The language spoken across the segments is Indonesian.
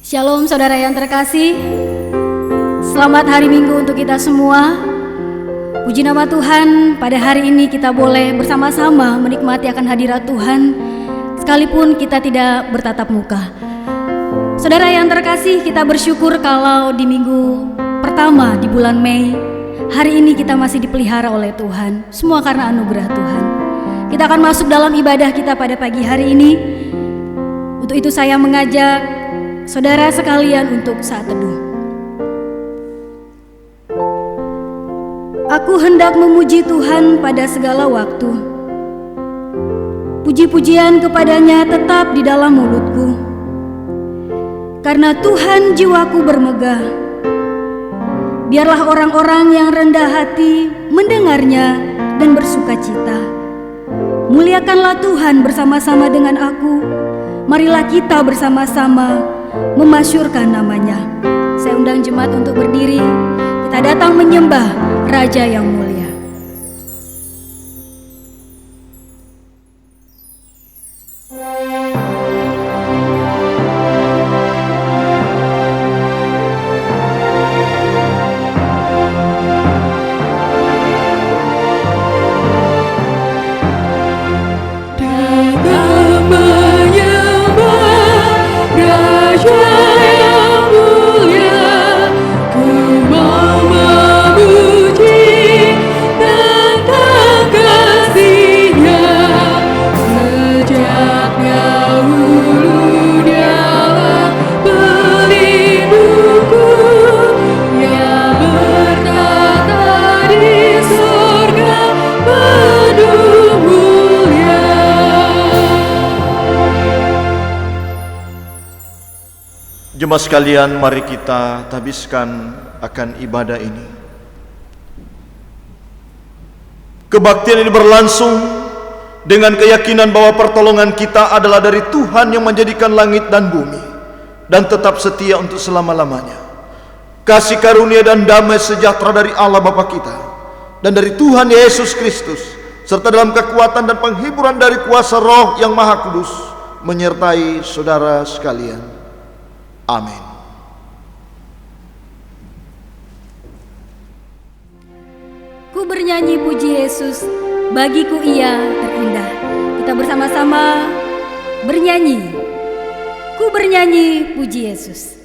Shalom saudara yang terkasih. Selamat hari Minggu untuk kita semua. Puji nama Tuhan, pada hari ini kita boleh bersama-sama menikmati akan hadirat Tuhan sekalipun kita tidak bertatap muka. Saudara yang terkasih, kita bersyukur kalau di minggu pertama di bulan Mei, hari ini kita masih dipelihara oleh Tuhan. Semua karena anugerah Tuhan. Kita akan masuk dalam ibadah kita pada pagi hari ini. Untuk itu saya mengajak saudara sekalian untuk saat teduh. Aku hendak memuji Tuhan pada segala waktu. Puji-pujian kepadanya tetap di dalam mulutku. Karena Tuhan jiwaku bermegah. Biarlah orang-orang yang rendah hati mendengarnya dan bersuka cita. Muliakanlah Tuhan bersama-sama dengan aku. Marilah kita bersama-sama memasyurkan namanya. Saya undang jemaat untuk berdiri. Kita datang menyembah Raja yang mulia. Jemaat sekalian, mari kita habiskan akan ibadah ini. Kebaktian ini berlangsung dengan keyakinan bahwa pertolongan kita adalah dari Tuhan yang menjadikan langit dan bumi dan tetap setia untuk selama-lamanya. Kasih karunia dan damai sejahtera dari Allah Bapa kita dan dari Tuhan Yesus Kristus serta dalam kekuatan dan penghiburan dari kuasa Roh yang Maha Kudus menyertai saudara sekalian. Amin. Ku bernyanyi puji Yesus, bagiku ia terindah. Kita bersama-sama bernyanyi. Ku bernyanyi puji Yesus.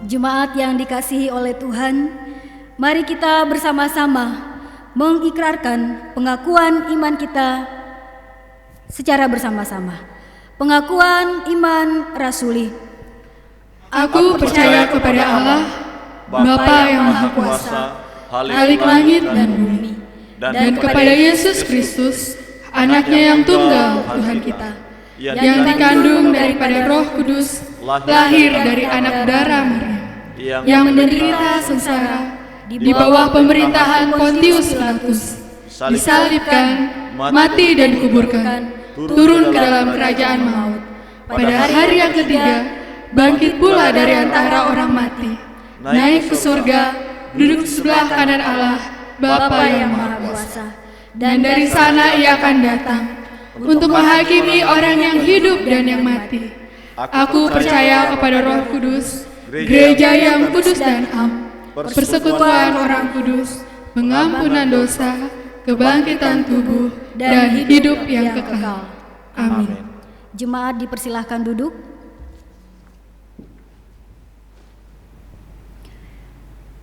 Jemaat yang dikasihi oleh Tuhan, mari kita bersama-sama mengikrarkan pengakuan iman kita secara bersama-sama. Pengakuan iman rasuli. Aku percaya kepada Allah, Bapa yang Maha Kuasa, Khalik langit dan bumi, dan kepada Yesus Kristus, Anaknya yang tunggal Tuhan kita, yang dikandung daripada Roh Kudus, lahir dari anak darah Maria, yang menderita sengsara di bawah pemerintahan Pontius Pilatus, disalibkan, mati dan dikuburkan, turun ke dalam kerajaan maut. Pada hari yang ketiga, bangkit pula dari antara orang mati, naik ke surga, duduk di sebelah kanan Allah, Bapa yang Maha Kuasa. Dan dari sana ia akan datang untuk menghakimi orang yang hidup dan yang mati. Aku percaya kepada Roh Kudus, gereja yang kudus dan am, persekutuan orang kudus, pengampunan dosa, kebangkitan tubuh, dan hidup yang kekal. Amin. Jemaat dipersilahkan duduk.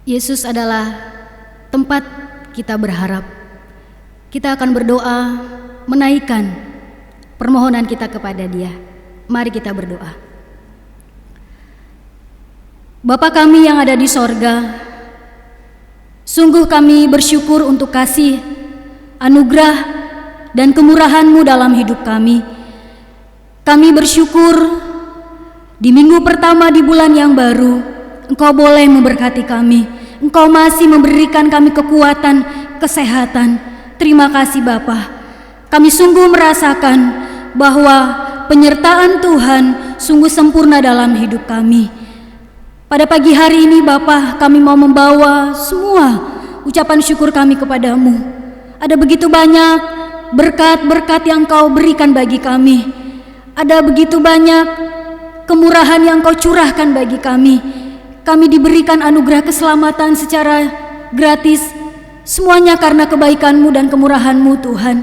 Yesus adalah tempat kita berharap. Kita akan berdoa menaikkan permohonan kita kepada Dia. Mari kita berdoa. Bapa kami yang ada di sorga, sungguh kami bersyukur untuk kasih, anugerah, dan kemurahan-Mu dalam hidup kami. Kami bersyukur di minggu pertama di bulan yang baru, Engkau boleh memberkati kami. Engkau masih memberikan kami kekuatan, kesehatan. Terima kasih Bapa. Kami sungguh merasakan bahwa penyertaan Tuhan sungguh sempurna dalam hidup kami. Pada pagi hari ini Bapa, kami mau membawa semua ucapan syukur kami kepadamu. Ada begitu banyak berkat-berkat yang Kau berikan bagi kami. Ada begitu banyak kemurahan yang Kau curahkan bagi kami. Kami diberikan anugerah keselamatan secara gratis, semuanya karena kebaikan-Mu dan kemurahan-Mu Tuhan.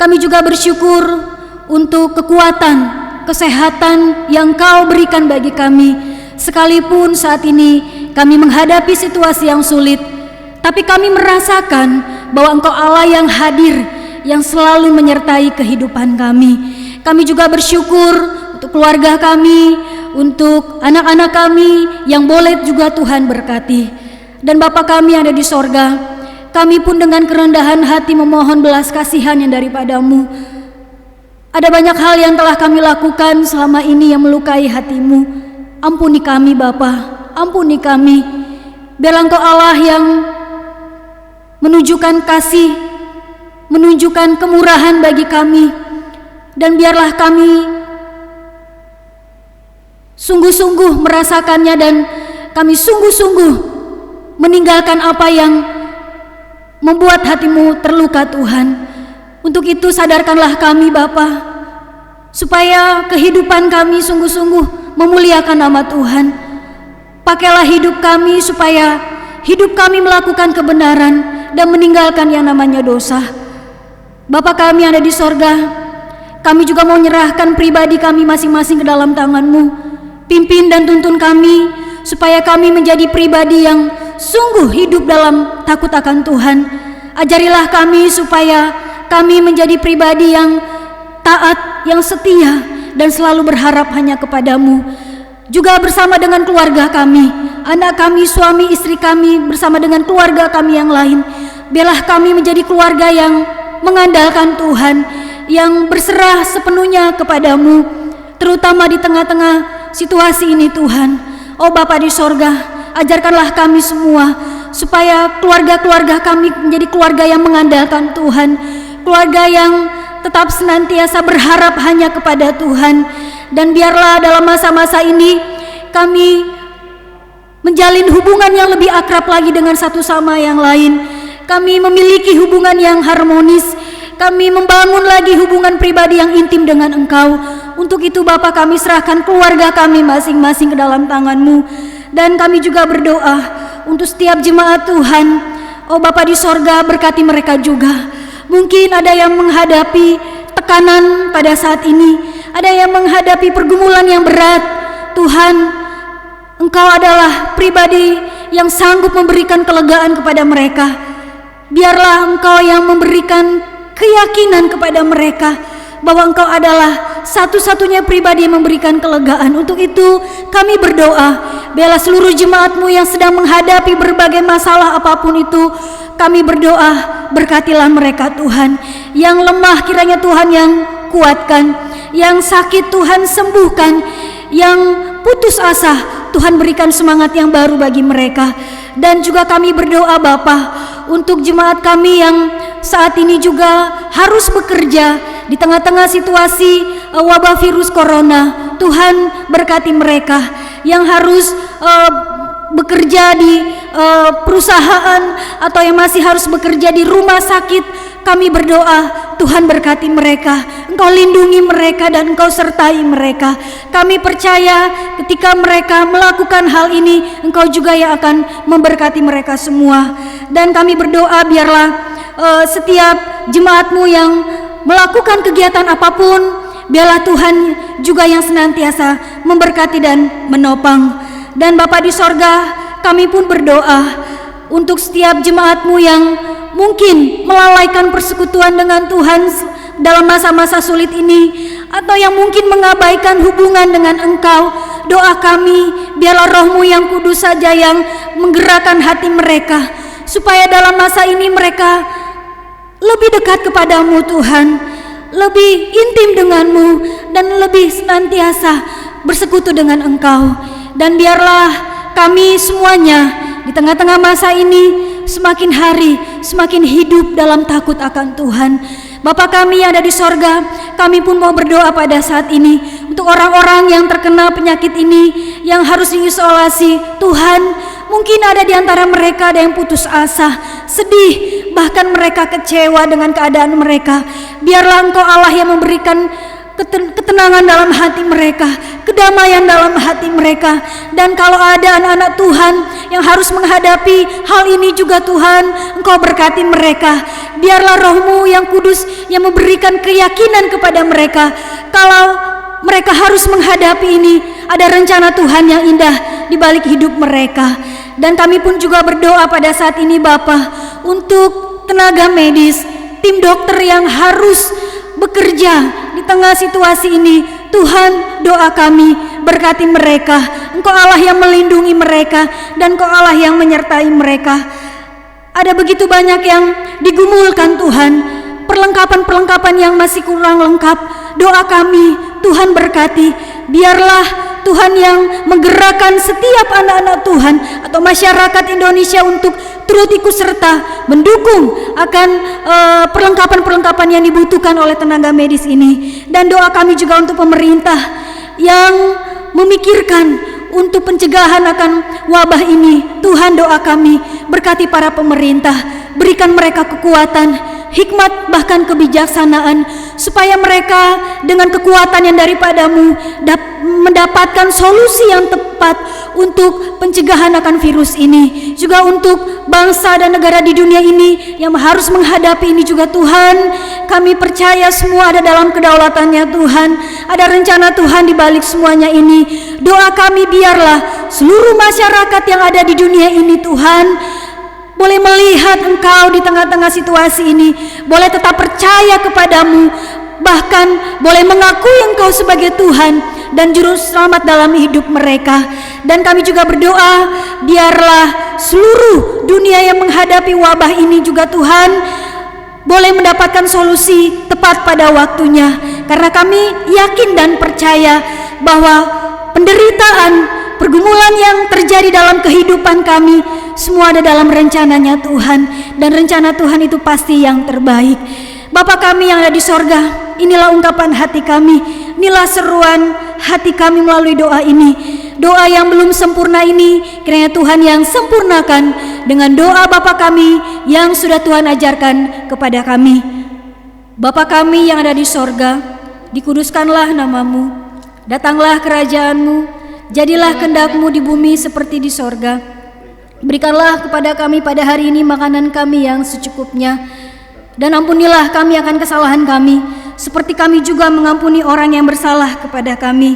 Kami juga bersyukur untuk kekuatan, kesehatan yang Kau berikan bagi kami. Sekalipun saat ini kami menghadapi situasi yang sulit, tapi kami merasakan bahwa Engkau Allah yang hadir, yang selalu menyertai kehidupan kami. Kami juga bersyukur untuk keluarga kami, untuk anak-anak kami yang boleh juga Tuhan berkati. Dan Bapa kami yang ada di sorga, kami pun dengan kerendahan hati memohon belas kasihan yang daripada-Mu. Ada banyak hal yang telah kami lakukan selama ini yang melukai hati-Mu. Ampuni kami Bapa, ampuni kami. Biarlah Engkau Allah yang menunjukkan kasih, menunjukkan kemurahan bagi kami. Dan biarlah kami sungguh-sungguh merasakannya, dan kami sungguh-sungguh meninggalkan apa yang membuat hati-Mu terluka Tuhan. Untuk itu sadarkanlah kami Bapa, supaya kehidupan kami sungguh-sungguh memuliakan nama Tuhan. Pakailah hidup kami supaya hidup kami melakukan kebenaran dan meninggalkan yang namanya dosa. Bapa kami yang ada di sorga, kami juga mau menyerahkan pribadi kami masing-masing ke dalam tangan-Mu. Pimpin dan tuntun kami supaya kami menjadi pribadi yang sungguh hidup dalam takut akan Tuhan. Ajarilah kami supaya kami menjadi pribadi yang taat, yang setia, dan selalu berharap hanya kepadamu. Juga bersama dengan keluarga kami, anak kami, suami, istri kami, bersama dengan keluarga kami yang lain. Biarlah kami menjadi keluarga yang mengandalkan Tuhan, yang berserah sepenuhnya kepadamu, terutama di tengah-tengah situasi ini Tuhan. Oh Bapa di sorga, ajarkanlah kami semua supaya keluarga-keluarga kami menjadi keluarga yang mengandalkan Tuhan, keluarga yang tetap senantiasa berharap hanya kepada Tuhan. Dan biarlah dalam masa-masa ini kami menjalin hubungan yang lebih akrab lagi dengan satu sama yang lain. Kami memiliki hubungan yang harmonis, kami membangun lagi hubungan pribadi yang intim dengan Engkau. Untuk itu Bapa, kami serahkan keluarga kami masing-masing ke dalam tangan-Mu. Dan kami juga berdoa untuk setiap jemaat Tuhan. Oh Bapa di sorga, berkati mereka juga. Mungkin ada yang menghadapi tekanan pada saat ini, ada yang menghadapi pergumulan yang berat. Tuhan, Engkau adalah pribadi yang sanggup memberikan kelegaan kepada mereka. Biarlah Engkau yang memberikan keyakinan kepada mereka bahwa Engkau adalah satu-satunya pribadi yang memberikan kelegaan. Untuk itu kami berdoa, biarlah seluruh jemaat-Mu yang sedang menghadapi berbagai masalah apapun itu, kami berdoa, berkatilah mereka Tuhan. Yang lemah kiranya Tuhan yang kuatkan, yang sakit Tuhan sembuhkan, yang putus asa Tuhan berikan semangat yang baru bagi mereka. Dan juga kami berdoa Bapa untuk jemaat kami yang saat ini juga harus bekerja di tengah-tengah situasi wabah virus corona. Tuhan berkati mereka yang harus bekerja di perusahaan atau yang masih harus bekerja di rumah sakit. Kami berdoa Tuhan berkati mereka, Engkau lindungi mereka dan Engkau sertai mereka. Kami percaya ketika mereka melakukan hal ini, Engkau juga yang akan memberkati mereka semua. Dan kami berdoa biarlah setiap jemaat-Mu yang melakukan kegiatan apapun, biarlah Tuhan juga yang senantiasa memberkati dan menopang. Dan Bapa di sorga, kami pun berdoa untuk setiap jemaat-Mu yang mungkin melalaikan persekutuan dengan Tuhan dalam masa-masa sulit ini, atau yang mungkin mengabaikan hubungan dengan Engkau. Doa kami, biarlah Roh-Mu yang kudus saja yang menggerakkan hati mereka, supaya dalam masa ini mereka lebih dekat kepadamu Tuhan, lebih intim denganmu, dan lebih senantiasa bersekutu dengan Engkau. Dan biarlah kami semuanya di tengah-tengah masa ini semakin hari semakin hidup dalam takut akan Tuhan. Bapa kami yang ada di sorga, kami pun mau berdoa pada saat ini untuk orang-orang yang terkena penyakit ini, yang harus diisolasi. Tuhan, mungkin ada di antara mereka ada yang putus asa, sedih, bahkan mereka kecewa dengan keadaan mereka. Biarlah Engkau Allah yang memberikan ketenangan dalam hati mereka, kedamaian dalam hati mereka. Dan kalau ada anak-anak Tuhan yang harus menghadapi hal ini juga, Tuhan, Engkau berkati mereka. Biarlah Roh-Mu yang kudus yang memberikan keyakinan kepada mereka, kalau mereka harus menghadapi ini, ada rencana Tuhan yang indah di balik hidup mereka. Dan kami pun juga berdoa pada saat ini Bapa, untuk tenaga medis, tim dokter yang harus bekerja di tengah situasi ini. Tuhan, doa kami, berkati mereka. Engkau Allah yang melindungi mereka, dan Engkau Allah yang menyertai mereka. Ada begitu banyak yang digumulkan Tuhan, perlengkapan-perlengkapan yang masih kurang lengkap. Doa kami, Tuhan berkati. Biarlah Tuhan yang menggerakkan setiap anak-anak Tuhan atau masyarakat Indonesia untuk turut ikut serta mendukung akan perlengkapan-perlengkapan yang dibutuhkan oleh tenaga medis ini. Dan doa kami juga untuk pemerintah yang memikirkan untuk pencegahan akan wabah ini. Tuhan, doa kami, berkati para pemerintah, berikan mereka kekuatan, hikmat, bahkan kebijaksanaan, supaya mereka dengan kekuatan yang daripadamu mendapatkan solusi yang tepat untuk pencegahan akan virus ini. Juga untuk bangsa dan negara di dunia ini yang harus menghadapi ini juga Tuhan, kami percaya semua ada dalam kedaulatannya Tuhan, ada rencana Tuhan di balik semuanya ini. Doa kami, biarlah seluruh masyarakat yang ada di dunia ini Tuhan boleh melihat Engkau di tengah-tengah situasi ini, boleh tetap percaya kepadamu, bahkan boleh mengakui Engkau sebagai Tuhan dan Juru Selamat dalam hidup mereka. Dan kami juga berdoa, biarlah seluruh dunia yang menghadapi wabah ini juga Tuhan boleh mendapatkan solusi tepat pada waktunya, karena kami yakin dan percaya bahwa penderitaan, pergumulan yang terjadi dalam kehidupan kami semua ada dalam rencananya Tuhan, dan rencana Tuhan itu pasti yang terbaik. Bapa kami yang ada di sorga, inilah ungkapan hati kami, inilah seruan hati kami melalui doa ini. Doa yang belum sempurna ini kiranya Tuhan yang sempurnakan dengan doa Bapa kami yang sudah Tuhan ajarkan kepada kami. Bapa kami yang ada di sorga, dikuduskanlah namamu, datanglah kerajaanmu, jadilah kehendak-Mu di bumi seperti di sorga. Berikanlah kepada kami pada hari ini makanan kami yang secukupnya, dan ampunilah kami akan kesalahan kami, seperti kami juga mengampuni orang yang bersalah kepada kami.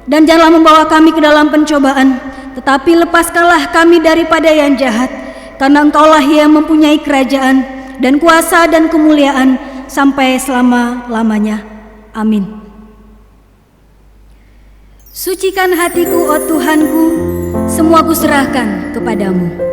Dan janganlah membawa kami ke dalam pencobaan, tetapi lepaskanlah kami daripada yang jahat, karena Engkaulah yang mempunyai kerajaan dan kuasa dan kemuliaan sampai selama-lamanya. Amin. Sucikan hatiku, oh Tuhanku, semua kuserahkan kepadamu. Tuhanku,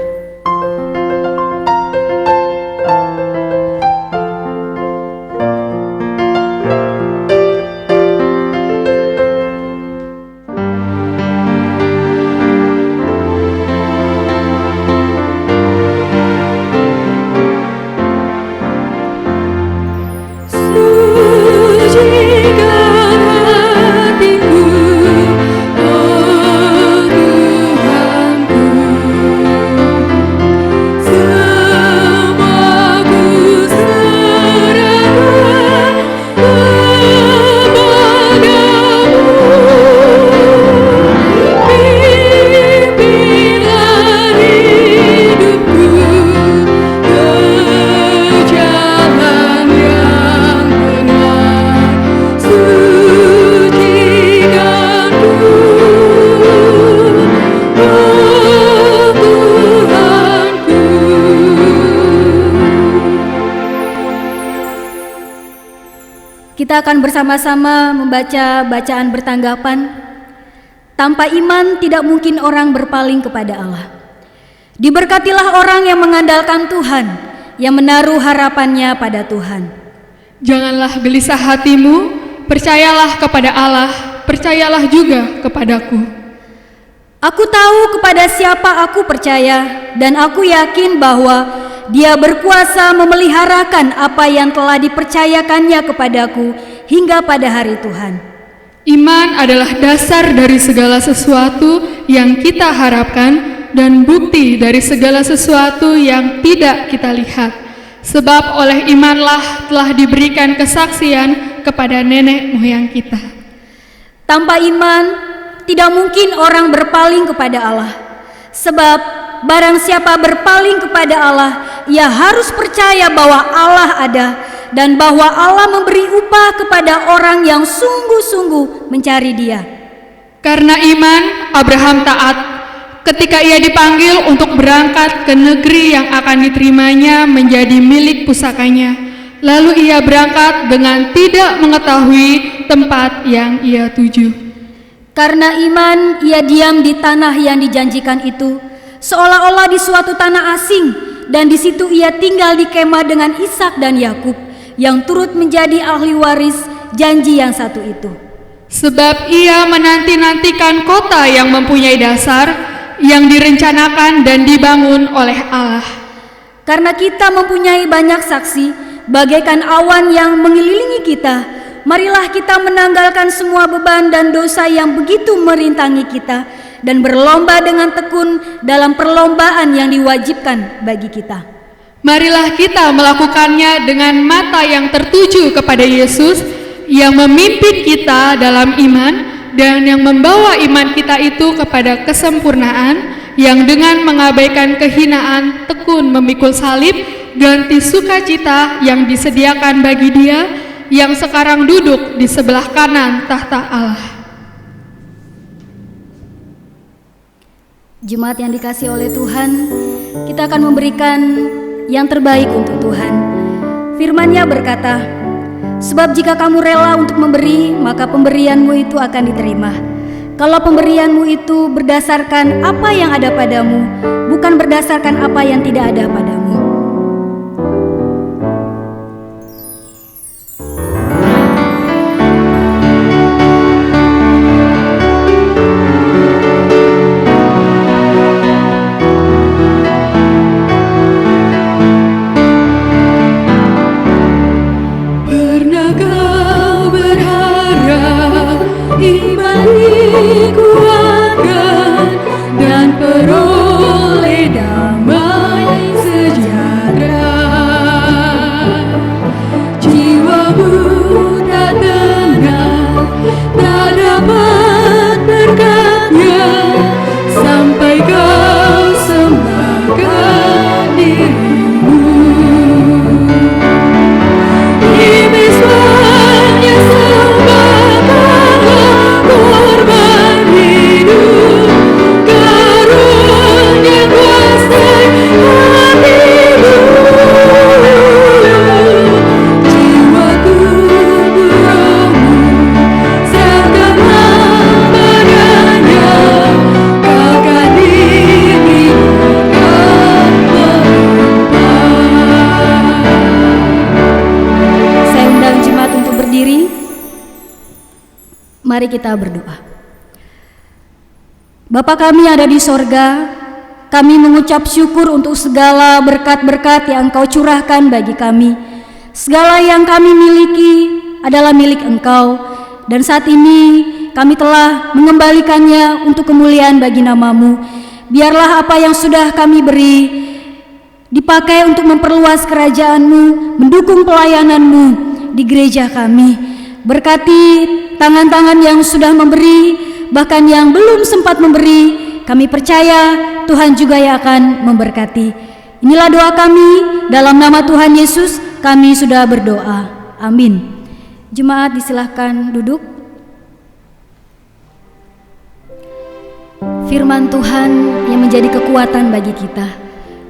Kita akan bersama-sama membaca bacaan bertanggapan. Tanpa iman tidak mungkin orang berpaling kepada Allah. Diberkatilah orang yang mengandalkan Tuhan, yang menaruh harapannya pada Tuhan. Janganlah gelisah hatimu, percayalah kepada Allah, percayalah juga kepadaku. Aku tahu kepada siapa aku percaya, dan aku yakin bahwa Dia berkuasa memeliharakan apa yang telah dipercayakannya kepadaku hingga pada hari Tuhan. Iman adalah dasar dari segala sesuatu yang kita harapkan dan bukti dari segala sesuatu yang tidak kita lihat. Sebab oleh imanlah telah diberikan kesaksian kepada nenek moyang kita. Tanpa iman, tidak mungkin orang berpaling kepada Allah. Sebab barang siapa berpaling kepada Allah, ia harus percaya bahwa Allah ada dan bahwa Allah memberi upah kepada orang yang sungguh-sungguh mencari Dia. Karena iman, Abraham taat ketika ia dipanggil untuk berangkat ke negeri yang akan diterimanya menjadi milik pusakanya. Lalu ia berangkat dengan tidak mengetahui tempat yang ia tuju. Karena iman, ia diam di tanah yang dijanjikan itu, seolah-olah di suatu tanah asing, dan di situ ia tinggal di kemah dengan Ishak dan Yakub, yang turut menjadi ahli waris janji yang satu itu. Sebab ia menanti-nantikan kota yang mempunyai dasar, yang direncanakan dan dibangun oleh Allah. Karena kita mempunyai banyak saksi, bagaikan awan yang mengelilingi kita, marilah kita menanggalkan semua beban dan dosa yang begitu merintangi kita, dan berlomba dengan tekun dalam perlombaan yang diwajibkan bagi kita. Marilah kita melakukannya dengan mata yang tertuju kepada Yesus, yang memimpin kita dalam iman, dan yang membawa iman kita itu kepada kesempurnaan, yang dengan mengabaikan kehinaan tekun memikul salib, ganti sukacita yang disediakan bagi Dia, yang sekarang duduk di sebelah kanan tahta Allah. Jemaat yang dikasihi oleh Tuhan, kita akan memberikan yang terbaik untuk Tuhan. Firman-Nya berkata, sebab jika kamu rela untuk memberi, maka pemberianmu itu akan diterima. Kalau pemberianmu itu berdasarkan apa yang ada padamu, bukan berdasarkan apa yang tidak ada padamu. Mari kita berdoa. Bapa kami yang ada di sorga, kami mengucap syukur untuk segala berkat-berkat yang Engkau curahkan bagi kami. Segala yang kami miliki adalah milik Engkau, dan saat ini kami telah mengembalikannya untuk kemuliaan bagi nama-Mu. Biarlah apa yang sudah kami beri dipakai untuk memperluas kerajaan-Mu, mendukung pelayanan-Mu di gereja kami. Berkati tangan-tangan yang sudah memberi, bahkan yang belum sempat memberi. Kami percaya Tuhan juga yang akan memberkati. Inilah doa kami, dalam nama Tuhan Yesus kami sudah berdoa. Amin. Jemaat disilahkan duduk. Firman Tuhan yang menjadi kekuatan bagi kita.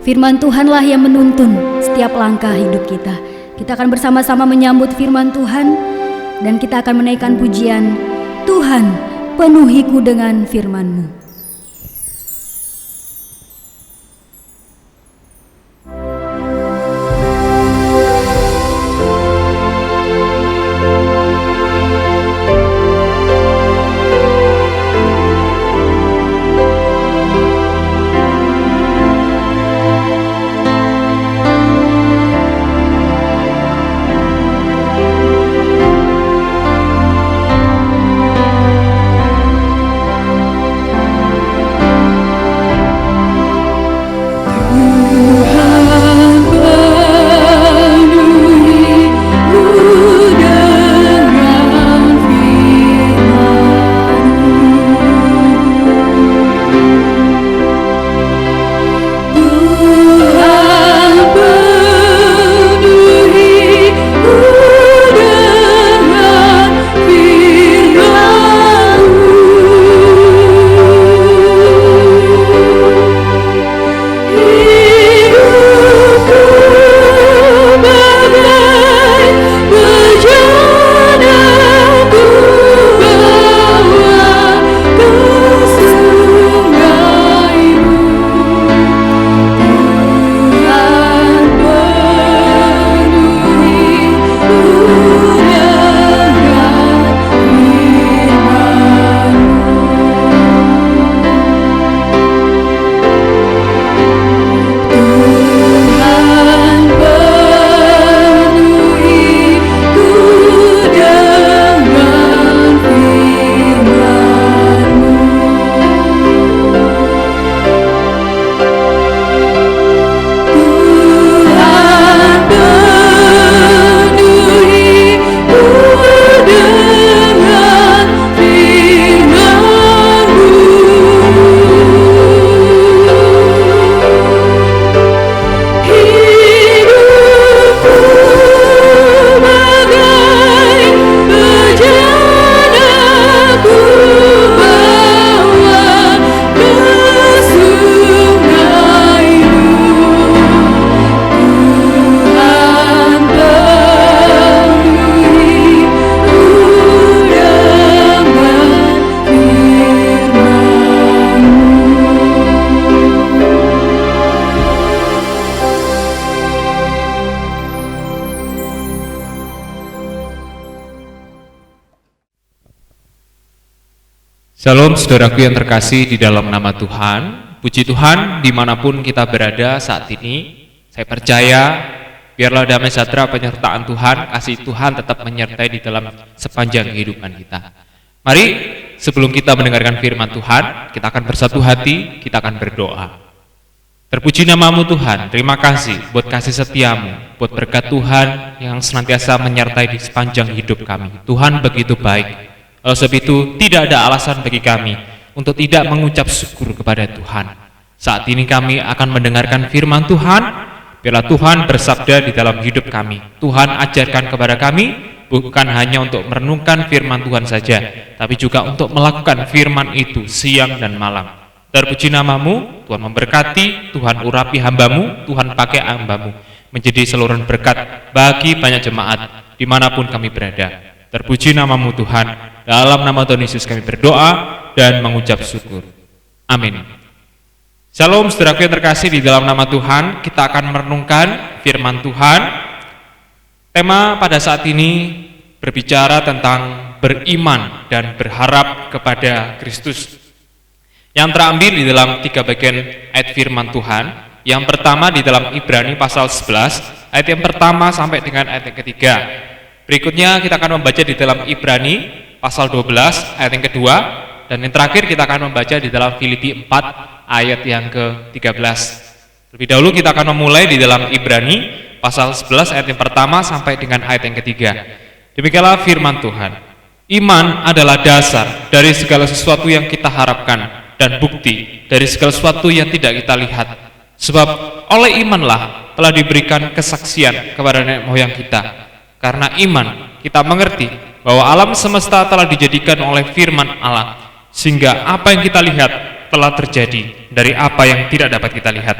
Firman Tuhanlah yang menuntun setiap langkah hidup kita. Kita akan bersama-sama menyambut firman Tuhan dan kita akan menaikkan pujian, Tuhan penuhiku dengan firman-Mu. Shalom saudaraku yang terkasih di dalam nama Tuhan. Puji Tuhan dimanapun kita berada saat ini. Saya percaya biarlah damai sejahtera penyertaan Tuhan, kasih Tuhan tetap menyertai di dalam sepanjang kehidupan kita. Mari sebelum kita mendengarkan firman Tuhan, kita akan bersatu hati, kita akan berdoa. Terpuji namamu Tuhan, terima kasih buat kasih setiamu, buat berkat Tuhan yang senantiasa menyertai di sepanjang hidup kami. Tuhan begitu baik. Oleh sebab itu, tidak ada alasan bagi kami untuk tidak mengucap syukur kepada Tuhan. Saat ini kami akan mendengarkan firman Tuhan. Biarlah Tuhan bersabda di dalam hidup kami. Tuhan ajarkan kepada kami, bukan hanya untuk merenungkan firman Tuhan saja, tapi juga untuk melakukan firman itu siang dan malam. Terpuji namamu, Tuhan memberkati, Tuhan urapi hambamu, Tuhan pakai hambamu menjadi saluran berkat bagi banyak jemaat dimanapun kami berada. Terpuji namamu Tuhan, dalam nama Tuhan Yesus kami berdoa dan mengucap syukur. Amin. Shalom saudaraku yang terkasih di dalam nama Tuhan, kita akan merenungkan firman Tuhan. Tema pada saat ini berbicara tentang beriman dan berharap kepada Kristus. Yang terambil di dalam 3 bagian ayat firman Tuhan. Yang pertama di dalam Ibrani pasal 11, ayat yang pertama sampai dengan ayat yang ketiga. Berikutnya kita akan membaca di dalam Ibrani pasal 12 ayat yang kedua, dan yang terakhir kita akan membaca di dalam Filipi 4 ayat yang ke-13. Lebih dahulu kita akan memulai di dalam Ibrani pasal 11 ayat yang pertama sampai dengan ayat yang ketiga. Demikianlah firman Tuhan. Iman adalah dasar dari segala sesuatu yang kita harapkan dan bukti dari segala sesuatu yang tidak kita lihat. Sebab oleh imanlah telah diberikan kesaksian kepada nenek moyang kita. Karena iman, kita mengerti bahwa alam semesta telah dijadikan oleh firman Allah, sehingga apa yang kita lihat telah terjadi dari apa yang tidak dapat kita lihat.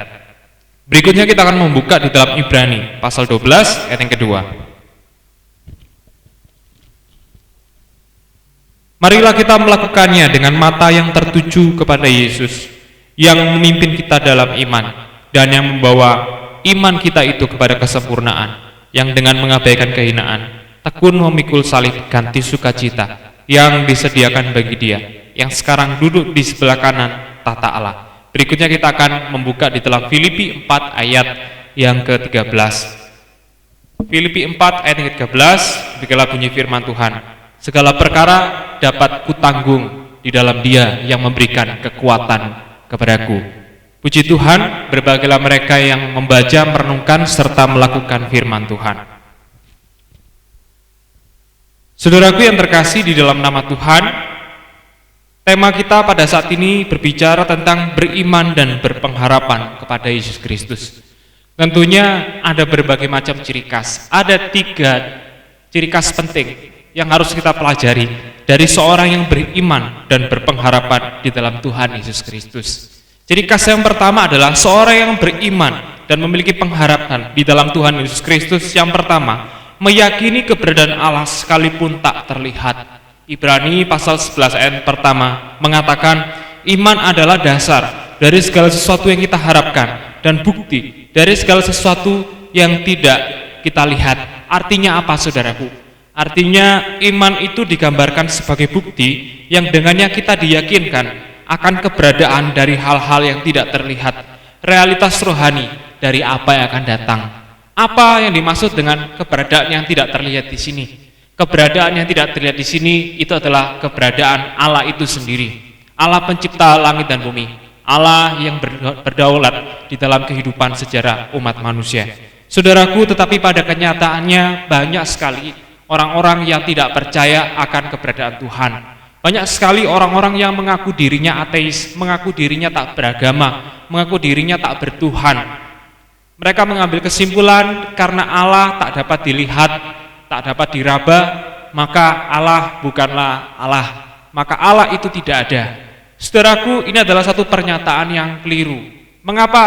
Berikutnya kita akan membuka di dalam Ibrani pasal 12 ayat yang kedua. Marilah kita melakukannya dengan mata yang tertuju kepada Yesus, yang memimpin kita dalam iman, dan yang membawa iman kita itu kepada kesempurnaan, yang dengan mengabaikan kehinaan, tekun memikul salib ganti sukacita, yang disediakan bagi Dia, yang sekarang duduk di sebelah kanan tahta Allah. Berikutnya kita akan membuka di dalam Filipi 4 ayat yang ke-13. Filipi 4 ayat yang ke-13, begitulah bunyi firman Tuhan. Segala perkara dapat kutanggung di dalam Dia yang memberikan kekuatan kepadaku. Puji Tuhan, berbahagialah mereka yang membaca, merenungkan, serta melakukan firman Tuhan. Saudaraku yang terkasih di dalam nama Tuhan, tema kita pada saat ini berbicara tentang beriman dan berpengharapan kepada Yesus Kristus. Tentunya ada berbagai macam ciri khas. Ada 3 ciri khas penting yang harus kita pelajari dari seorang yang beriman dan berpengharapan di dalam Tuhan Yesus Kristus. Ciri khas yang pertama adalah seorang yang beriman dan memiliki pengharapan di dalam Tuhan Yesus Kristus. Yang pertama, meyakini keberadaan Allah sekalipun tak terlihat. Ibrani pasal 11 ayat pertama mengatakan, iman adalah dasar dari segala sesuatu yang kita harapkan dan bukti dari segala sesuatu yang tidak kita lihat. Artinya apa, saudaraku? Artinya iman itu digambarkan sebagai bukti yang dengannya kita diyakinkan akan keberadaan dari hal-hal yang tidak terlihat, realitas rohani dari apa yang akan datang. Apa yang dimaksud dengan keberadaan yang tidak terlihat di sini? Keberadaan yang tidak terlihat di sini itu adalah keberadaan Allah itu sendiri. Allah pencipta langit dan bumi. Allah yang berdaulat di dalam kehidupan sejarah umat manusia. Saudaraku, tetapi pada kenyataannya banyak sekali orang-orang yang tidak percaya akan keberadaan Tuhan. Banyak sekali orang-orang yang mengaku dirinya ateis, mengaku dirinya tak beragama, mengaku dirinya tak bertuhan. Mereka mengambil kesimpulan karena Allah tak dapat dilihat, tak dapat diraba, maka Allah bukanlah Allah, maka Allah itu tidak ada. Saudaraku, ini adalah satu pernyataan yang keliru. Mengapa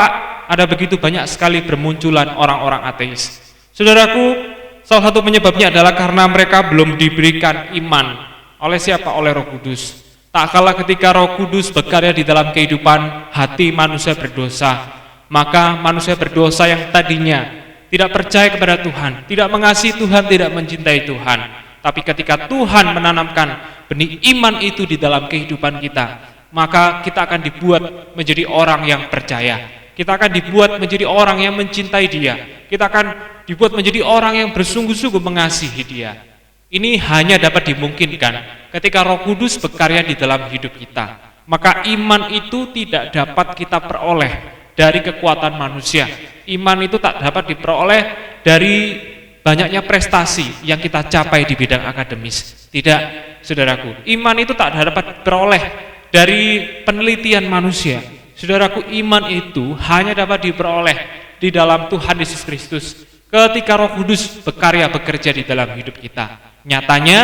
ada begitu banyak sekali bermunculan orang-orang ateis? Saudaraku, salah satu penyebabnya adalah karena mereka belum diberikan iman. Oleh siapa? Oleh Roh Kudus. Tak kalah ketika Roh Kudus bekerja di dalam kehidupan hati manusia berdosa, maka manusia berdosa yang tadinya tidak percaya kepada Tuhan, tidak mengasihi Tuhan, tidak mencintai Tuhan, tapi ketika Tuhan menanamkan benih iman itu di dalam kehidupan kita, maka kita akan dibuat menjadi orang yang percaya. Kita akan dibuat menjadi orang yang mencintai Dia. Kita akan dibuat menjadi orang yang bersungguh-sungguh mengasihi Dia. Ini hanya dapat dimungkinkan ketika Roh Kudus bekarya di dalam hidup kita. Maka iman itu tidak dapat kita peroleh dari kekuatan manusia. Iman itu tak dapat diperoleh dari banyaknya prestasi yang kita capai di bidang akademis. Tidak, saudaraku. Iman itu tak dapat diperoleh dari penelitian manusia. Saudaraku, iman itu hanya dapat diperoleh di dalam Tuhan Yesus Kristus ketika Roh Kudus bekerja di dalam hidup kita. Nyatanya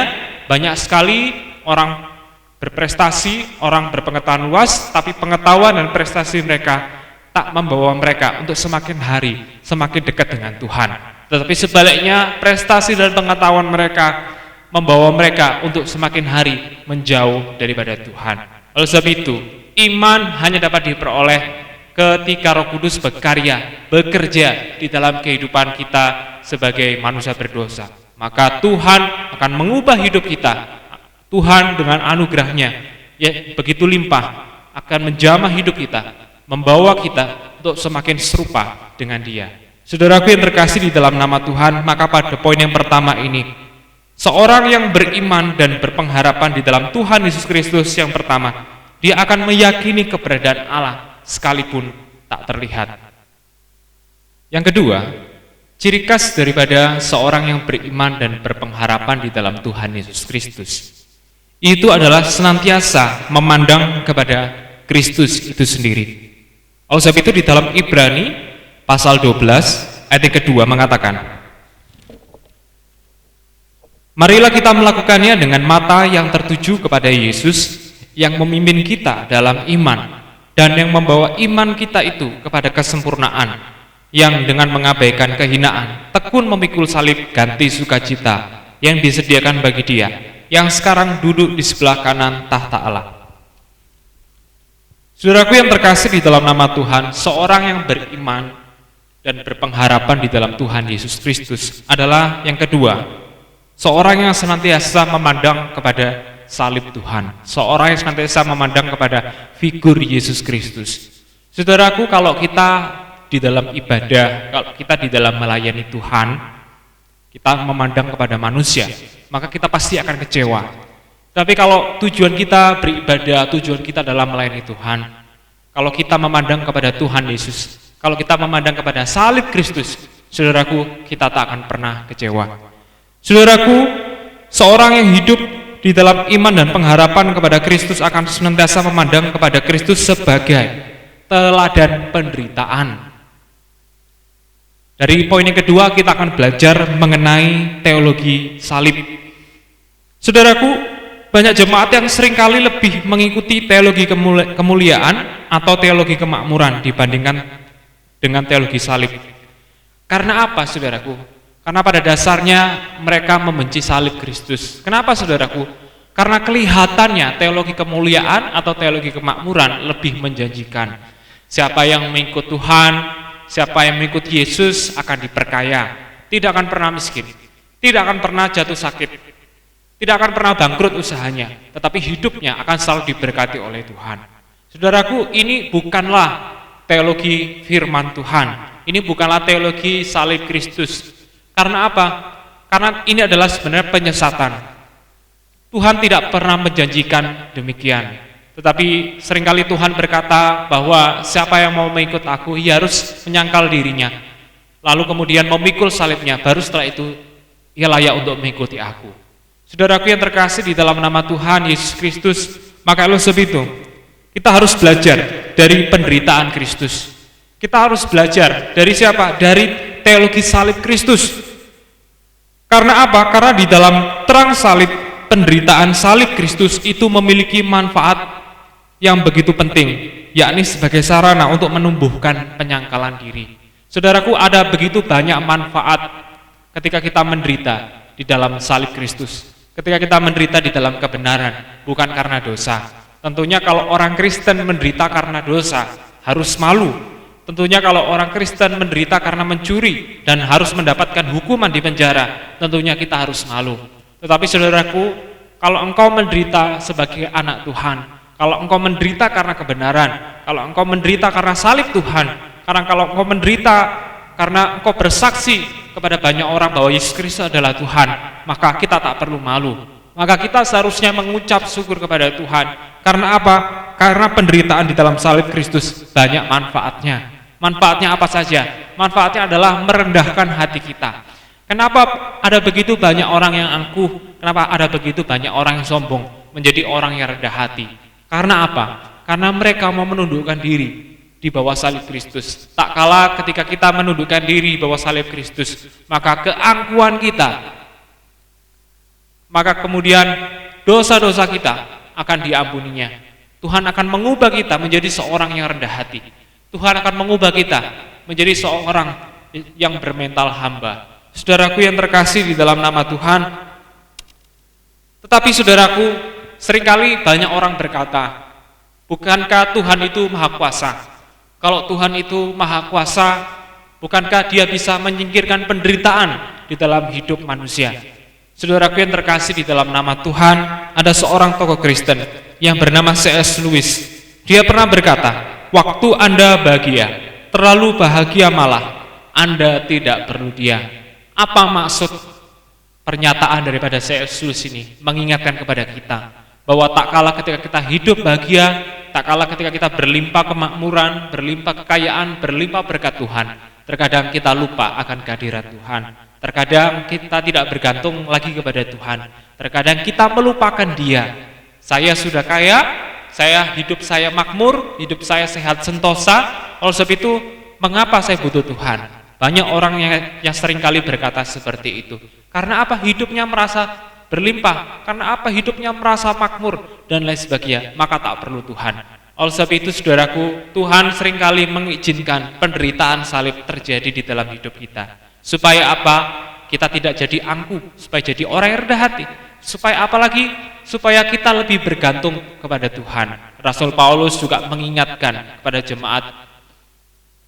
banyak sekali orang berprestasi, orang berpengetahuan luas, tapi pengetahuan dan prestasi mereka tak membawa mereka untuk semakin hari semakin dekat dengan Tuhan. Tetapi sebaliknya, prestasi dan pengetahuan mereka membawa mereka untuk semakin hari menjauh daripada Tuhan. Oleh sebab itu, iman hanya dapat diperoleh ketika Roh Kudus bekerja di dalam kehidupan kita sebagai manusia berdosa. Maka Tuhan akan mengubah hidup kita. Tuhan dengan anugerahnya yang begitu limpah akan menjamah hidup kita, membawa kita untuk semakin serupa dengan Dia. Saudaraku yang terkasih di dalam nama Tuhan, maka pada poin yang pertama ini, seorang yang beriman dan berpengharapan di dalam Tuhan Yesus Kristus yang pertama, dia akan meyakini keberadaan Allah sekalipun tak terlihat. Yang kedua, ciri khas daripada seorang yang beriman dan berpengharapan di dalam Tuhan Yesus Kristus, itu adalah senantiasa memandang kepada Kristus itu sendiri. Oleh sebab itu di dalam Ibrani pasal 12 ayat yang kedua mengatakan, marilah kita melakukannya dengan mata yang tertuju kepada Yesus yang memimpin kita dalam iman dan yang membawa iman kita itu kepada kesempurnaan, yang dengan mengabaikan kehinaan tekun memikul salib ganti sukacita yang disediakan bagi Dia, yang sekarang duduk di sebelah kanan tahta Allah. Saudaraku yang terkasih di dalam nama Tuhan, seorang yang beriman dan berpengharapan di dalam Tuhan Yesus Kristus adalah yang kedua, seorang yang senantiasa memandang kepada salib Tuhan, seorang yang senantiasa memandang kepada figur Yesus Kristus. Saudaraku, kalau kita di dalam ibadah, kalau kita di dalam melayani Tuhan, kita memandang kepada manusia, maka kita pasti akan kecewa. Tapi kalau tujuan kita beribadah, tujuan kita dalam melayani Tuhan, kalau kita memandang kepada Tuhan Yesus, kalau kita memandang kepada salib Kristus, saudaraku, kita tak akan pernah kecewa. Saudaraku, seorang yang hidup di dalam iman dan pengharapan kepada Kristus akan senantiasa memandang kepada Kristus sebagai teladan penderitaan. Dari poin yang kedua, kita akan belajar mengenai teologi salib. Saudaraku, banyak jemaat yang seringkali lebih mengikuti teologi kemuliaan atau teologi kemakmuran dibandingkan dengan teologi salib. Karena apa, saudaraku? Karena pada dasarnya mereka membenci salib Kristus. Kenapa, saudaraku? Karena kelihatannya teologi kemuliaan atau teologi kemakmuran lebih menjanjikan. Siapa yang mengikut Tuhan, siapa yang mengikut Yesus akan diperkaya, tidak akan pernah miskin, tidak akan pernah jatuh sakit, tidak akan pernah bangkrut usahanya, tetapi hidupnya akan selalu diberkati oleh Tuhan. Saudaraku, ini bukanlah teologi firman Tuhan, ini bukanlah teologi salib Kristus. Karena apa? Karena ini adalah sebenarnya penyesatan. Tuhan tidak pernah menjanjikan demikian. Tetapi seringkali Tuhan berkata bahwa siapa yang mau mengikut aku, ia harus menyangkal dirinya, lalu kemudian memikul salibnya, baru setelah itu ia layak untuk mengikuti aku. Saudaraku yang terkasih di dalam nama Tuhan Yesus Kristus, maka oleh sebab itu kita harus belajar dari penderitaan Kristus. Kita harus belajar dari siapa? Dari teologi salib Kristus. Karena apa? Karena di dalam terang salib, penderitaan salib Kristus itu memiliki manfaat yang begitu penting, yakni sebagai sarana untuk menumbuhkan penyangkalan diri. Saudaraku, ada begitu banyak manfaat ketika kita menderita di dalam salib Kristus, ketika kita menderita di dalam kebenaran, bukan karena dosa. Tentunya kalau orang Kristen menderita karena dosa, harus malu. Tentunya kalau orang Kristen menderita karena mencuri dan harus mendapatkan hukuman di penjara, tentunya kita harus malu. Tetapi saudaraku, kalau engkau menderita sebagai anak Tuhan, kalau engkau menderita karena kebenaran, kalau engkau menderita karena salib Tuhan, karena kalau engkau menderita karena engkau bersaksi kepada banyak orang bahwa Yesus Kristus adalah Tuhan, maka kita tak perlu malu. Maka kita seharusnya mengucap syukur kepada Tuhan. Karena apa? Karena penderitaan di dalam salib Kristus banyak manfaatnya. Manfaatnya apa saja? Manfaatnya adalah merendahkan hati kita. Kenapa ada begitu banyak orang yang angkuh? Kenapa ada begitu banyak orang yang sombong menjadi orang yang rendah hati? Karena apa? Karena mereka mau menundukkan diri di bawah salib Kristus. Tak kala ketika kita menundukkan diri di bawah salib Kristus, maka keangkuhan kita, maka kemudian dosa-dosa kita akan diampuninya. Tuhan akan mengubah kita menjadi seorang yang rendah hati. Tuhan akan mengubah kita menjadi seorang yang bermental hamba. Saudaraku yang terkasih di dalam nama Tuhan, tetapi saudaraku, seringkali banyak orang berkata, bukankah Tuhan itu maha kuasa? Kalau Tuhan itu maha kuasa, bukankah dia bisa menyingkirkan penderitaan di dalam hidup manusia? Saudaraku yang terkasih di dalam nama Tuhan, ada seorang tokoh Kristen yang bernama C.S. Lewis. Dia pernah berkata, waktu Anda bahagia, terlalu bahagia malah, Anda tidak perlu dia. Apa maksud pernyataan daripada C.S. Lewis ini? Mengingatkan kepada kita bahwa tak kala ketika kita hidup bahagia, tak kala ketika kita berlimpah kemakmuran, berlimpah kekayaan, berlimpah berkat Tuhan, terkadang kita lupa akan kehadiran Tuhan. Terkadang kita tidak bergantung lagi kepada Tuhan. Terkadang kita melupakan Dia. Saya sudah kaya, hidup saya makmur, hidup saya sehat sentosa. Oleh sebab itu, mengapa saya butuh Tuhan? Banyak orang yang seringkali berkata seperti itu. Karena apa? Hidupnya merasa berlimpah. Karena apa? Hidupnya merasa makmur dan lain sebagainya. Maka tak perlu Tuhan. Oleh sebab itu, saudaraku, Tuhan seringkali mengizinkan penderitaan salib terjadi di dalam hidup kita. Supaya apa? kita tidak jadi angkuh, supaya jadi orang yang rendah hati. Supaya apa lagi? Supaya kita lebih bergantung kepada Tuhan. Rasul Paulus juga mengingatkan kepada jemaat.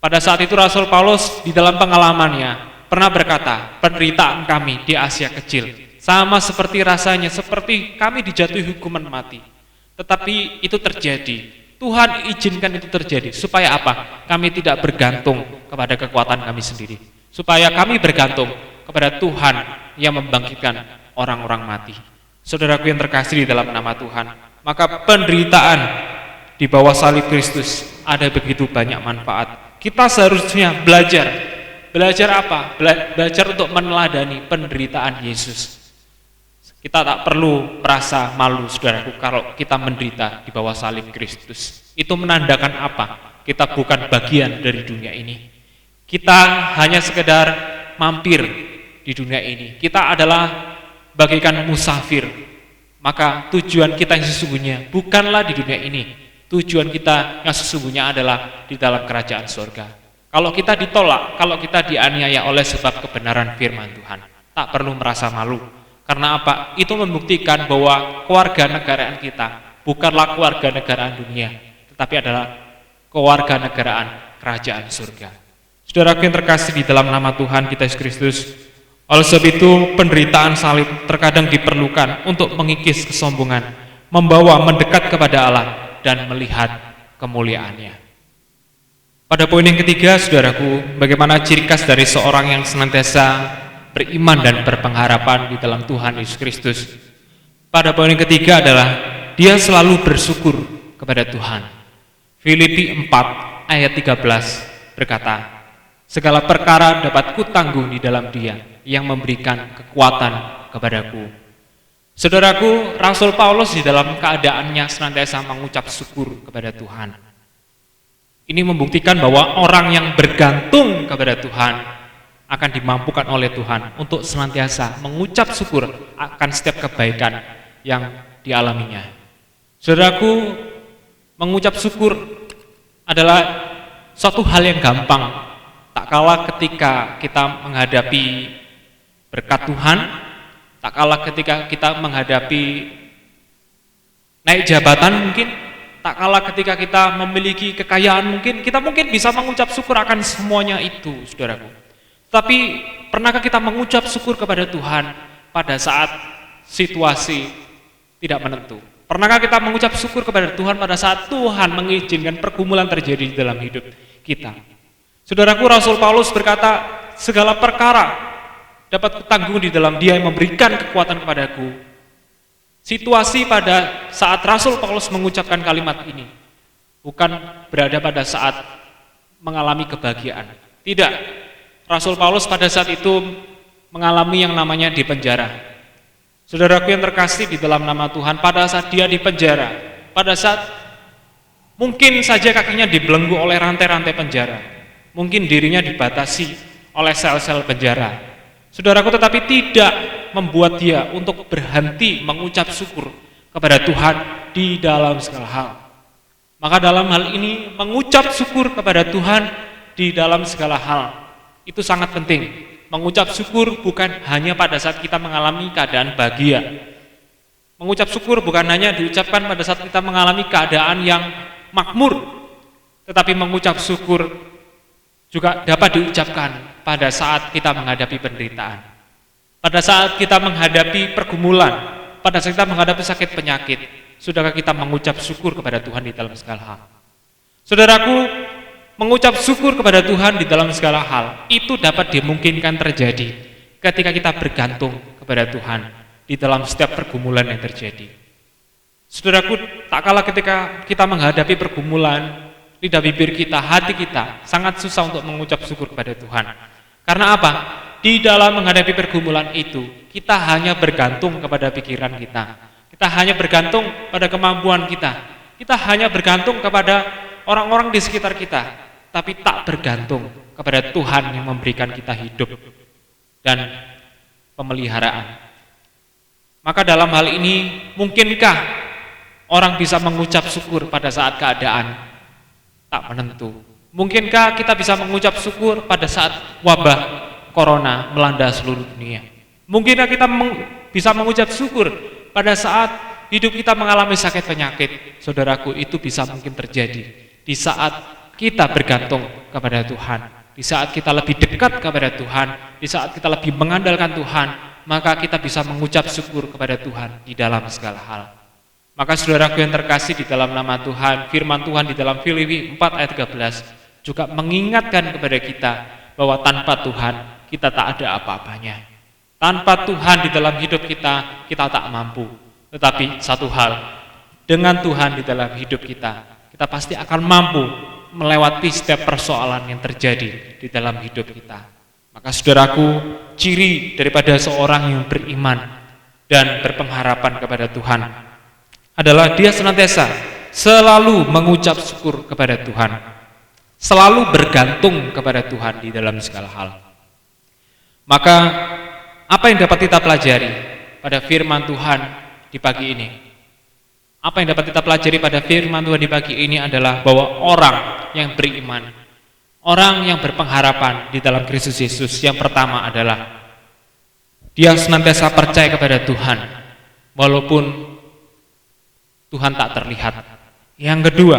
Pada saat itu Rasul Paulus di dalam pengalamannya pernah berkata, penderitaan kami di Asia kecil sama seperti rasanya seperti kami dijatuhi hukuman mati. Tetapi itu terjadi. Tuhan izinkan itu terjadi. Supaya apa? Kami tidak bergantung kepada kekuatan kami sendiri. Supaya kami bergantung kepada Tuhan yang membangkitkan orang-orang mati. Saudaraku yang terkasih di dalam nama Tuhan, maka penderitaan di bawah salib Kristus ada begitu banyak manfaat. Kita seharusnya belajar apa? Belajar untuk meneladani penderitaan Yesus. Kita tak perlu merasa malu, saudaraku, kalau kita menderita di bawah salib Kristus. Itu menandakan apa? Kita bukan bagian dari dunia ini. Kita hanya sekedar mampir di dunia ini. Kita adalah bagaikan musafir. Maka tujuan kita yang sesungguhnya bukanlah di dunia ini. Tujuan kita yang sesungguhnya adalah di dalam kerajaan surga. Kalau kita ditolak, kalau kita dianiaya oleh sebab kebenaran firman Tuhan, tak perlu merasa malu. Karena apa? Itu membuktikan bahwa kewarganegaraan kita bukanlah kewarganegaraan dunia, tetapi adalah kewarganegaraan kerajaan surga. Saudaraku yang terkasih di dalam nama Tuhan kita Yesus Kristus, oleh sebab itu penderitaan salib terkadang diperlukan untuk mengikis kesombongan, membawa mendekat kepada Allah dan melihat kemuliaannya. Pada poin yang ketiga, saudaraku, bagaimana ciri khas dari seorang yang senantiasa beriman dan berpengharapan di dalam Tuhan Yesus Kristus. Pada poin yang ketiga adalah dia selalu bersyukur kepada Tuhan. Filipi 4 ayat 13 berkata, segala perkara dapat kutanggung di dalam Dia yang memberikan kekuatan kepadaku. Saudaraku, Rasul Paulus di dalam keadaannya senantiasa mengucap syukur kepada Tuhan. Ini membuktikan bahwa orang yang bergantung kepada Tuhan akan dimampukan oleh Tuhan untuk senantiasa mengucap syukur akan setiap kebaikan yang dialaminya. Saudaraku, mengucap syukur adalah suatu hal yang gampang. Tak kalah ketika kita menghadapi berkat Tuhan, tak kalah ketika kita menghadapi naik jabatan mungkin, tak kalah ketika kita memiliki kekayaan mungkin, kita mungkin bisa mengucap syukur akan semuanya itu, saudaraku. Tapi pernahkah kita mengucap syukur kepada Tuhan pada saat situasi tidak menentu? Pernahkah kita mengucap syukur kepada Tuhan pada saat Tuhan mengizinkan pergumulan terjadi di dalam hidup kita? Saudaraku, Rasul Paulus berkata, segala perkara dapat kutanggung di dalam Dia yang memberikan kekuatan kepadaku. Situasi pada saat Rasul Paulus mengucapkan kalimat ini bukan berada pada saat mengalami kebahagiaan. Tidak. Rasul Paulus pada saat itu mengalami yang namanya di penjara. Saudaraku yang terkasih di dalam nama Tuhan, pada saat dia di penjara, pada saat mungkin saja kakinya dibelenggu oleh rantai-rantai penjara, mungkin dirinya dibatasi oleh sel-sel penjara. Saudaraku, tetapi tidak membuat dia untuk berhenti mengucap syukur kepada Tuhan di dalam segala hal. Maka dalam hal ini mengucap syukur kepada Tuhan di dalam segala hal itu sangat penting. Mengucap syukur bukan hanya pada saat kita mengalami keadaan bahagia. Mengucap syukur bukan hanya diucapkan pada saat kita mengalami keadaan yang makmur, tetapi mengucap syukur juga dapat diucapkan pada saat kita menghadapi penderitaan, pada saat kita menghadapi pergumulan, pada saat kita menghadapi sakit penyakit. Sudahkah kita mengucap syukur kepada Tuhan di dalam segala hal? Saudaraku, mengucap syukur kepada Tuhan di dalam segala hal itu dapat dimungkinkan terjadi ketika kita bergantung kepada Tuhan di dalam setiap pergumulan yang terjadi. Saudaraku, tak kalah ketika kita menghadapi pergumulan, lidah bibir kita, hati kita sangat susah untuk mengucap syukur kepada Tuhan. Karena apa? Di dalam menghadapi pergumulan itu, kita hanya bergantung kepada pikiran kita. Kita hanya bergantung pada kemampuan kita. Kita hanya bergantung kepada orang-orang di sekitar kita. Tapi tak bergantung kepada Tuhan yang memberikan kita hidup dan pemeliharaan. Maka dalam hal ini, mungkinkah orang bisa mengucap syukur pada saat keadaan tak menentu? Mungkinkah kita bisa mengucap syukur pada saat wabah corona melanda seluruh dunia. Mungkin kita bisa mengucap syukur pada saat hidup kita mengalami sakit penyakit. Saudaraku, itu bisa mungkin terjadi di saat kita bergantung kepada Tuhan, di saat kita lebih dekat kepada Tuhan, di saat kita lebih mengandalkan Tuhan, maka kita bisa mengucap syukur kepada Tuhan di dalam segala hal. Maka saudaraku yang terkasih, di dalam nama Tuhan, firman Tuhan di dalam Filipi 4 ayat 13 juga mengingatkan kepada kita bahwa tanpa Tuhan kita tak ada apa-apanya. Tanpa Tuhan di dalam hidup kita, kita tak mampu. Tetapi satu hal, dengan Tuhan di dalam hidup kita, kita pasti akan mampu melewati setiap persoalan yang terjadi di dalam hidup kita. Maka saudaraku, ciri daripada seorang yang beriman dan berpengharapan kepada Tuhan adalah dia senantiasa selalu mengucap syukur kepada Tuhan, selalu bergantung kepada Tuhan di dalam segala hal. Maka apa yang dapat kita pelajari pada firman Tuhan di pagi ini? Apa yang dapat kita pelajari pada firman Tuhan di pagi ini adalah bahwa orang yang beriman, orang yang berpengharapan di dalam Kristus Yesus, yang pertama adalah dia senantiasa percaya kepada Tuhan walaupun Tuhan tak terlihat. Yang kedua,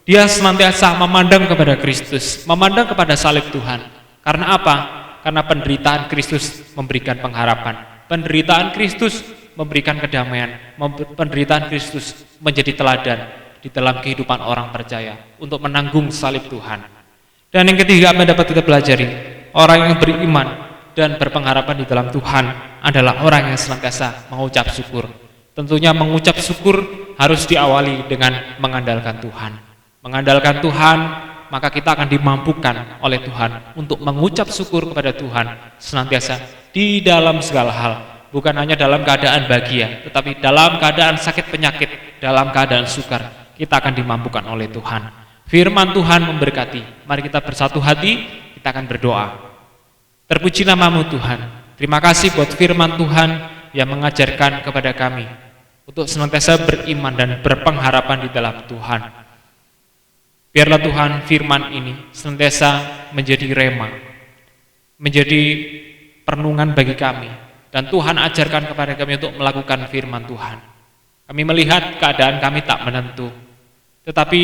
dia senantiasa memandang kepada Kristus, memandang kepada salib Tuhan. Karena apa? Karena penderitaan Kristus memberikan pengharapan. Penderitaan Kristus memberikan kedamaian. Penderitaan Kristus menjadi teladan di dalam kehidupan orang percaya untuk menanggung salib Tuhan. Dan yang ketiga, apa yang dapat kita pelajari? Orang yang beriman dan berpengharapan di dalam Tuhan adalah orang yang senantiasa mengucap syukur. Tentunya mengucap syukur harus diawali dengan mengandalkan Tuhan. Mengandalkan Tuhan, maka kita akan dimampukan oleh Tuhan untuk mengucap syukur kepada Tuhan senantiasa di dalam segala hal. Bukan hanya dalam keadaan bahagia, tetapi dalam keadaan sakit penyakit, dalam keadaan sukar, kita akan dimampukan oleh Tuhan. Firman Tuhan memberkati. Mari kita bersatu hati, kita akan berdoa. Terpuji nama-Mu Tuhan. Terima kasih buat firman Tuhan yang mengajarkan kepada kami untuk senantiasa beriman dan berpengharapan di dalam Tuhan. Biarlah Tuhan firman ini senantiasa menjadi rema, menjadi perenungan bagi kami, dan Tuhan ajarkan kepada kami untuk melakukan firman Tuhan. Kami melihat keadaan kami tak menentu, tetapi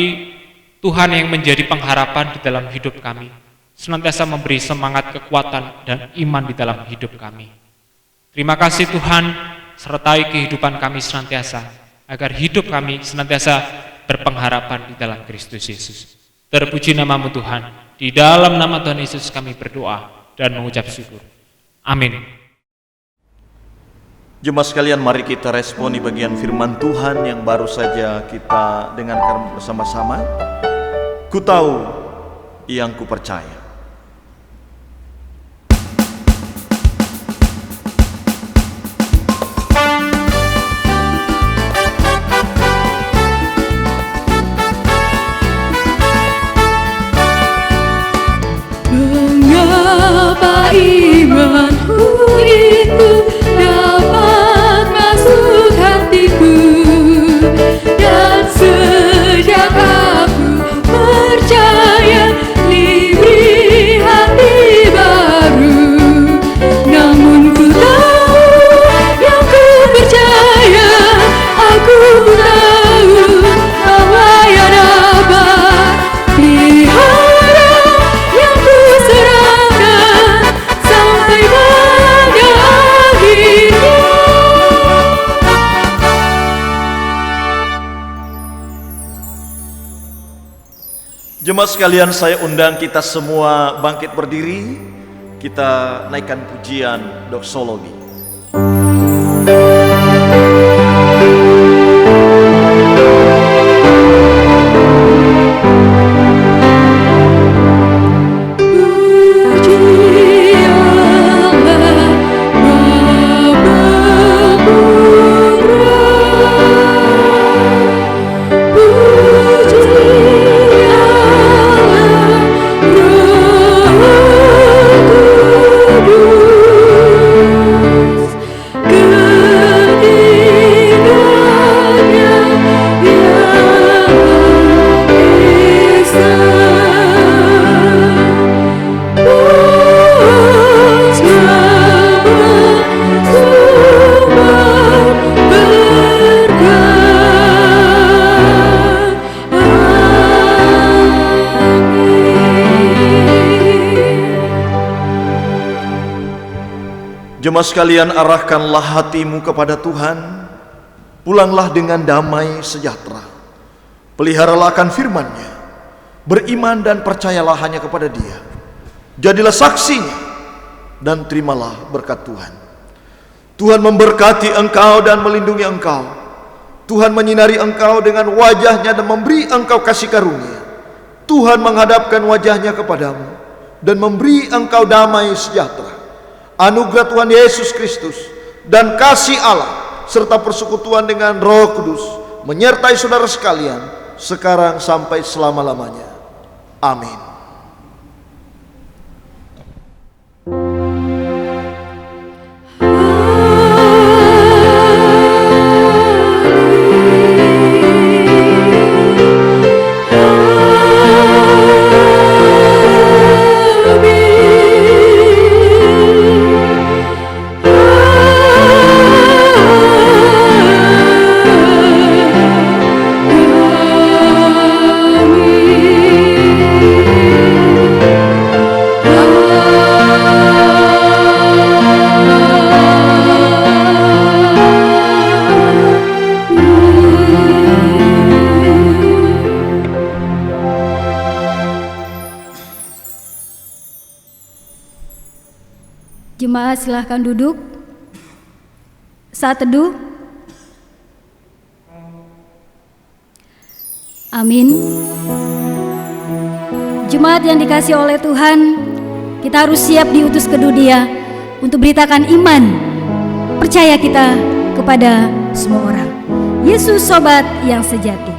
Tuhan yang menjadi pengharapan di dalam hidup kami, senantiasa memberi semangat, kekuatan, dan iman di dalam hidup kami. Terima kasih Tuhan, sertai kehidupan kami senantiasa, agar hidup kami senantiasa berpengharapan di dalam Kristus Yesus. Terpuji nama-Mu Tuhan. Di dalam nama Tuhan Yesus kami berdoa dan mengucap syukur. Amin. Jemaat sekalian, mari kita responi bagian firman Tuhan yang baru saja kita dengarkan bersama-sama. Ku tahu yang ku percaya. Mengapa imanku itu dapat masuk hatiku, dan sejak aku percaya diberi hati baru. Namun ku tahu yang ku percaya, aku tahu bahwa yang dapat pelihara yang ku serahkan sampai pada akhirnya. Jemaat sekalian, saya undang kita semua bangkit berdiri. Kita naikkan pujian doksologi. Puji Jemaat sekalian, arahkanlah hatimu kepada Tuhan. Pulanglah dengan damai sejahtera. Peliharalah akan firman-Nya. Beriman dan percayalah hanya kepada Dia. Jadilah saksinya dan terimalah berkat Tuhan. Tuhan memberkati engkau dan melindungi engkau. Tuhan menyinari engkau dengan wajah-Nya dan memberi engkau kasih karunia. Tuhan menghadapkan wajah-Nya kepadamu dan memberi engkau damai sejahtera. Anugerah Tuhan Yesus Kristus dan kasih Allah serta persekutuan dengan Roh Kudus menyertai saudara sekalian sekarang sampai selama-lamanya. Amin. Jemaat silahkan duduk. Saat teduh. Amin. Jemaat yang dikasihi oleh Tuhan, kita harus siap diutus ke dunia untuk beritakan iman, percaya kita kepada semua orang. Yesus sobat yang sejati.